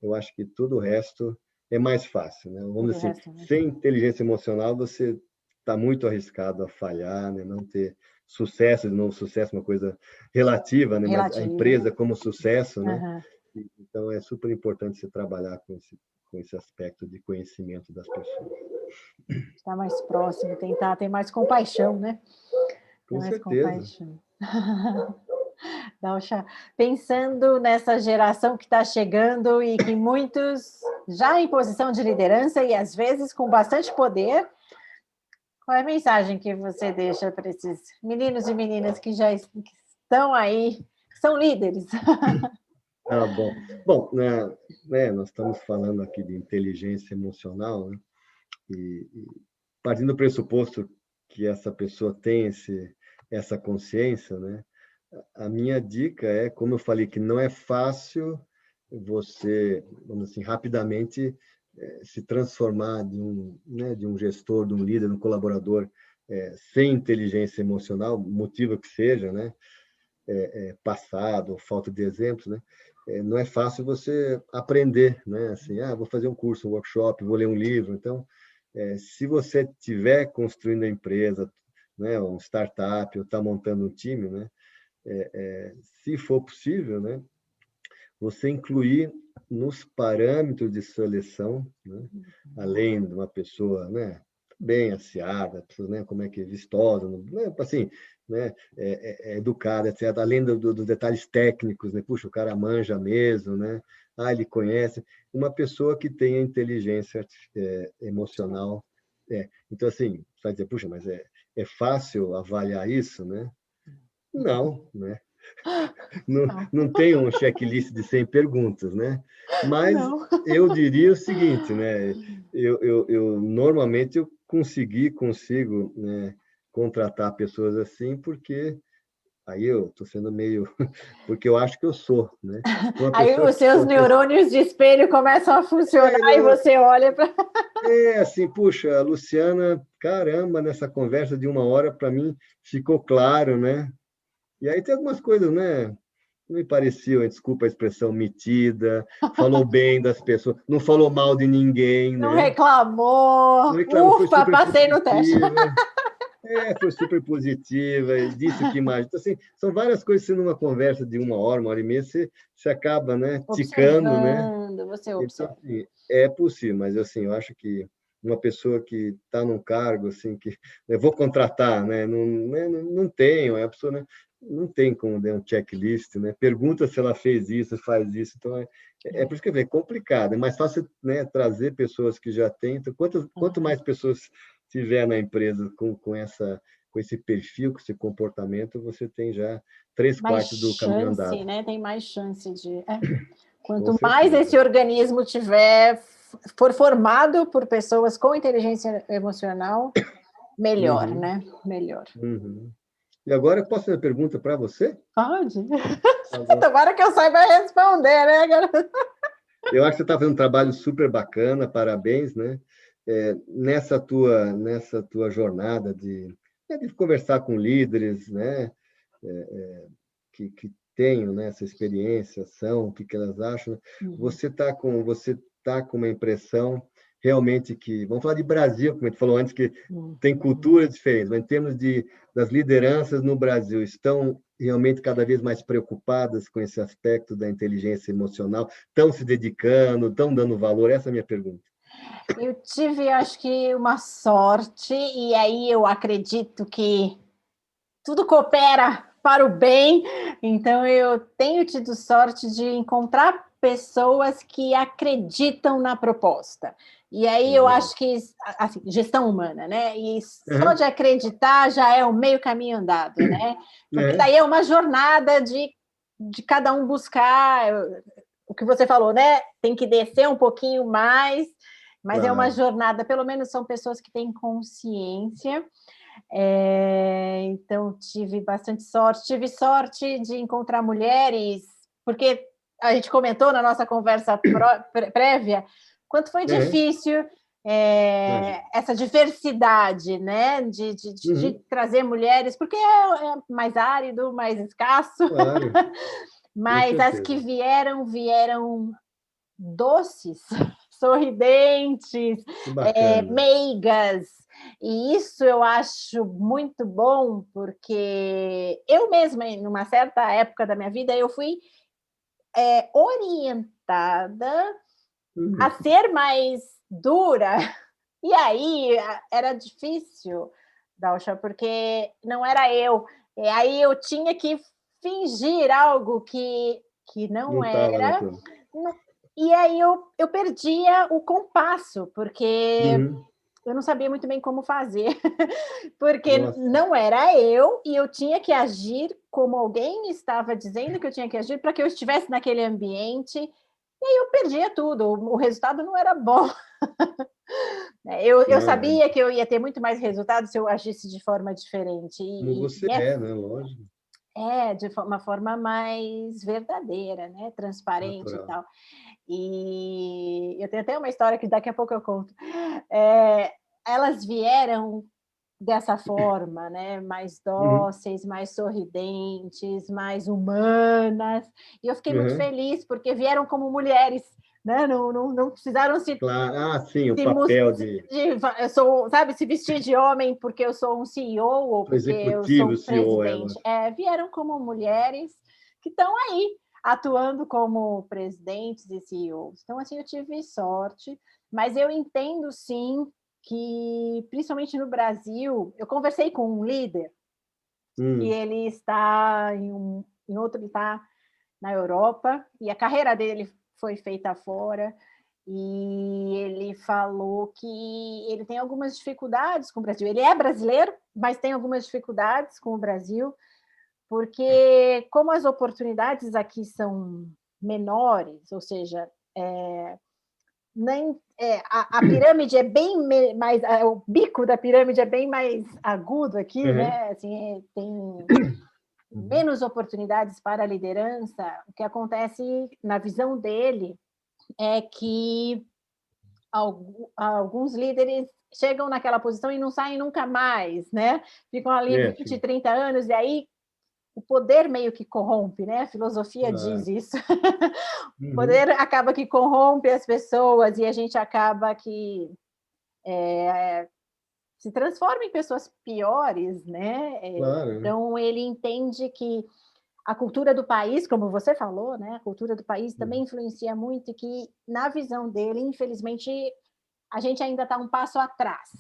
eu acho que tudo o resto é mais fácil, né? Vamos dizer assim, sem inteligência emocional você está muito arriscado a falhar, né? Não ter sucesso, de novo, sucesso é uma coisa relativa, né? Mas a empresa como sucesso, né? Então é super importante você trabalhar com esse aspecto de conhecimento das pessoas. Estar mais próximo, tentar ter mais compaixão, né? Com certeza. Dalcha, pensando nessa geração que está chegando e que muitos já em posição de liderança e às vezes com bastante poder, qual é a mensagem que você deixa para esses meninos e meninas que já estão aí, que são líderes? Bom, né, nós estamos falando aqui de inteligência emocional, né? E partindo do pressuposto que essa pessoa tem essa consciência, né? A minha dica é, como eu falei, que não é fácil você, vamos assim, rapidamente se transformar de um gestor, de um líder, de um colaborador sem inteligência emocional, motivo que seja, né? Passado, ou falta de exemplos, né? Não é fácil você aprender, né? Assim, vou fazer um curso, um workshop, vou ler um livro. Então, se você estiver construindo a empresa, né, um startup, ou está montando um time, né? Se for possível, né? Você incluir nos parâmetros de seleção, né? Além de uma pessoa, né, bem aseada, né, como é que é vistosa, né, assim, né, educada, etc. Além dos detalhes técnicos, né, puxa, o cara manja mesmo, né, ele conhece, uma pessoa que tenha inteligência emocional. Então, assim, você vai dizer, puxa, mas é fácil avaliar isso, né? Não, né? Não, Não. não tem um checklist de 100 perguntas, né? Mas Não. eu diria o seguinte, né? Normalmente eu consigo, né, contratar pessoas assim, porque aí eu estou sendo meio, porque eu acho que eu sou, né? Uma Aí pessoa os que seus neurônios de espelho começam a funcionar e não, você olha para... assim, puxa, a Luciana, caramba, nessa conversa de 1 hora para mim ficou claro, né? E aí tem algumas coisas, né? Não me pareceu, desculpa a expressão, metida, falou bem das pessoas, não falou mal de ninguém, Não né? Não reclamou. reclamou, foi Ufa, super passei no teste. positiva, foi super positiva, disse o que imagina. Então, assim, são várias coisas que numa conversa de 1 hora e meia, você acaba, né, ticando, né? Observando, você Então, observa. assim, é possível, mas assim, eu acho que uma pessoa que está num cargo assim que eu vou contratar, não tenho, a pessoa, né, não tem como dar um checklist, né? Pergunta se ela fez isso, faz isso, então por isso que é complicado. É mais fácil, né, trazer pessoas que já têm. Então, quanto mais pessoas tiver na empresa com esse perfil, com esse comportamento, você tem já três Mais quartos do caminho chance, andado. né? Tem mais chance de... Com Quanto mais esse certeza. organismo for formado por pessoas com inteligência emocional, melhor, Uhum, né? Melhor. uhum. E agora eu posso fazer uma pergunta para você? Pode. Agora, Tomara que eu saiba responder, né, garoto? eu acho que você está fazendo um trabalho super bacana, parabéns, né? Nessa tua jornada de conversar com líderes, né? Que tenham, né, essa experiência, o que elas acham, né? Uhum. Você tá com uma impressão realmente que, vamos falar de Brasil, como a gente falou antes, que tem Uhum. culturas diferentes, mas em termos das lideranças no Brasil, estão realmente cada vez mais preocupadas com esse aspecto da inteligência emocional, estão se dedicando, estão dando valor? Essa é a minha pergunta. Eu tive, acho que, uma sorte, e aí eu acredito que tudo coopera para o bem, então eu tenho tido sorte de encontrar pessoas que acreditam na proposta. E aí eu Legal. acho que, assim, gestão humana, né? E só Uhum. de acreditar já é o meio caminho andado, né? Porque É, daí é uma jornada de cada um buscar o que você falou, né? Tem que descer um pouquinho mais, mas é uma claro. jornada, pelo menos são pessoas que têm consciência. Então, tive bastante sorte. Tive sorte de encontrar mulheres, porque a gente comentou na nossa conversa prévia quanto foi É, difícil imagino. essa diversidade, né? De Uhum, trazer mulheres, porque é mais árido, mais escasso, claro, com mas as que certeza. vieram doces, sorridentes, Que bacana. meigas. E isso eu acho muito bom, porque eu mesma, em uma certa época da minha vida, eu fui orientada a Uhum. ser mais dura. E aí era difícil, Dalcha, porque não era eu. E aí eu tinha que fingir algo que não Não estava na era. tua. E aí eu perdia o compasso, porque Uhum. eu não sabia muito bem como fazer, porque Nossa, não era eu e eu tinha que agir como alguém estava dizendo que eu tinha que agir para que eu estivesse naquele ambiente. E eu perdia tudo, o resultado não era bom. Eu sabia que eu ia ter muito mais resultado se eu agisse de forma diferente. Como você é, né? Lógico, De uma forma mais verdadeira, né? Transparente e natural. tal. E eu tenho até uma história que daqui a pouco eu conto. É, elas vieram dessa forma, né? Mais Uhum, dóceis, mais sorridentes, mais humanas. E eu fiquei muito uhum. feliz porque vieram como mulheres, né? Não precisaram Claro. Ah, sim, o se, papel de eu sou, sabe, se vestir de homem porque eu sou um CEO ou o porque eu sou executivo, um CEO, presidente. elas. Vieram como mulheres que estão aí atuando como presidentes e CEOs. Então, assim, eu tive sorte, mas eu entendo sim que, principalmente no Brasil, eu conversei com um líder que Hum, ele está em outro, ele está na Europa, e a carreira dele foi feita fora, e ele falou que ele tem algumas dificuldades com o Brasil. Ele é brasileiro, mas tem algumas dificuldades com o Brasil, porque como as oportunidades aqui são menores, ou seja, nem a pirâmide é bem mais, o bico da pirâmide é bem mais agudo aqui, uhum, né? Assim, tem uhum. menos oportunidades para a liderança. O que acontece na visão dele é que alguns líderes chegam naquela posição e não saem nunca mais, né? Ficam ali É, 20, 30 anos, e aí o poder meio que corrompe, né? A filosofia diz claro. isso. O Uhum, poder acaba que corrompe as pessoas e a gente acaba que se transforma em pessoas piores, né? claro. Então ele entende que a cultura do país, como você falou, né? A cultura do país também Uhum, influencia muito e que, na visão dele, infelizmente, a gente ainda está um passo atrás,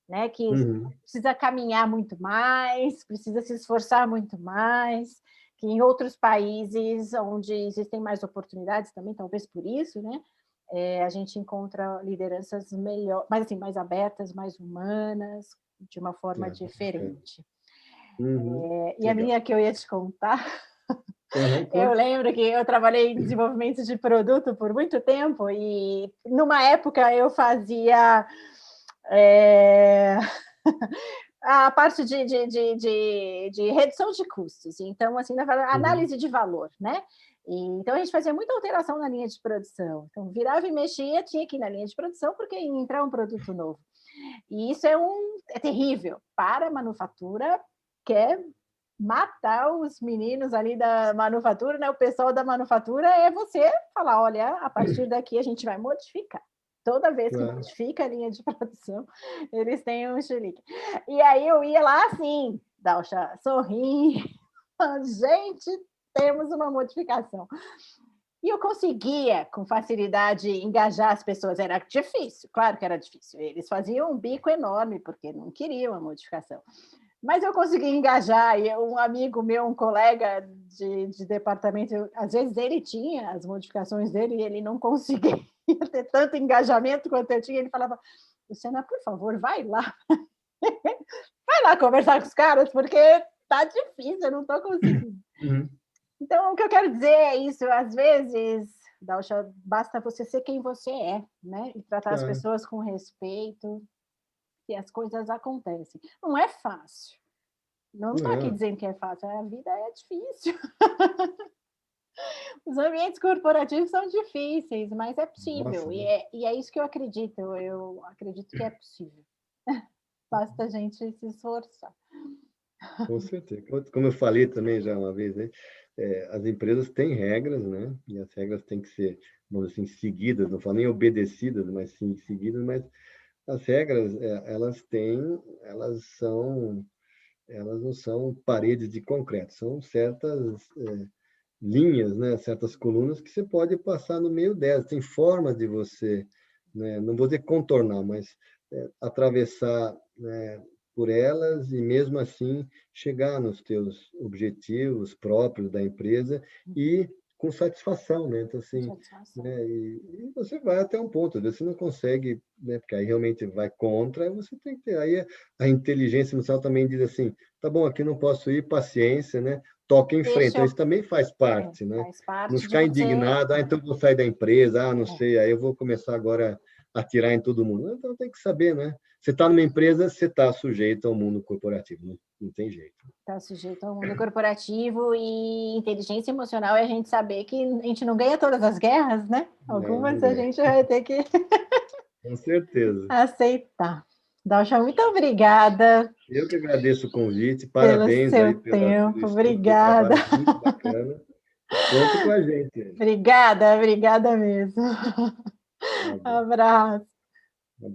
né? Que uhum, precisa caminhar muito mais, precisa se esforçar muito mais, que em outros países onde existem mais oportunidades também, talvez por isso, né? A gente encontra lideranças melhor, mais assim, mais abertas, mais humanas, de uma forma é, bacana. diferente. Uhum, E a legal. minha que eu ia te contar, Aham, eu conte. lembro que eu trabalhei em desenvolvimento de produto por muito tempo e, numa época, eu fazia é, a parte de redução de custos. Então, assim, na verdade, Uhum, análise de valor, né? Então, a gente fazia muita alteração na linha de produção. Então, virava e mexia, tinha que ir na linha de produção, porque ia entrar um produto novo. E isso é terrível para a manufatura, que é matar os meninos ali da manufatura, né? O pessoal da manufatura é você falar, olha, a partir daqui a gente vai modificar. Toda vez que claro. modifica a linha de produção, eles têm um chilique. E aí eu ia lá assim, Dalcha, sorri, gente, temos uma modificação. E eu conseguia, com facilidade, engajar as pessoas. Era difícil, claro que era difícil. Eles faziam um bico enorme, porque não queriam a modificação. Mas eu consegui engajar, e um amigo meu, um colega de departamento, às vezes ele tinha as modificações dele e ele não conseguia ter tanto engajamento quanto eu tinha. Ele falava, Luciana, por favor, vai lá conversar com os caras, porque tá difícil, eu não estou conseguindo. Uhum, Então, o que eu quero dizer é isso, às vezes, Dalcha, basta você ser quem você é, né? E tratar as claro. pessoas com respeito, e as coisas acontecem. Não é fácil. Não estou aqui Não, dizendo que é fácil, a vida é difícil. Os ambientes corporativos são difíceis, mas é possível. nossa, E é isso que eu acredito. Eu acredito que é possível. Basta a gente se esforçar. com certeza. Como eu falei também já uma vez, né? As empresas têm regras, né? E as regras têm que ser, vamos dizer assim, seguidas, não falo nem obedecidas, mas sim seguidas, mas as regras, elas não são paredes de concreto, são certas linhas, né? Certas colunas que você pode passar no meio delas. Tem formas de você, né? Não vou dizer contornar, mas atravessar, né, por elas e mesmo assim chegar nos teus objetivos próprios da empresa e com satisfação, né? Então assim, Satisfação. né? E você vai até um ponto, você não consegue, né? Porque aí realmente vai contra, você tem que ter aí a inteligência emocional também diz assim, tá bom, aqui não posso ir, paciência, né? toca em frente. Então, isso também faz parte, né? Faz parte Não de ficar você... indignado, então vou sair da empresa, não sei, aí eu vou começar agora a atirar em todo mundo. Então, tem que saber, né? Você está numa empresa, você está sujeito ao mundo corporativo, não tem jeito. Está sujeito ao mundo corporativo, e inteligência emocional é a gente saber que a gente não ganha todas as guerras, né? Algumas não a gente vai ter que com certeza. aceitar. Dalcha, muito obrigada. Eu que agradeço o convite, Pelo parabéns aí seu pelo tempo, estudo, pelo obrigada. trabalho muito bacana. Conte com a gente. Obrigada mesmo. Tá bom. Abraço. Um abraço.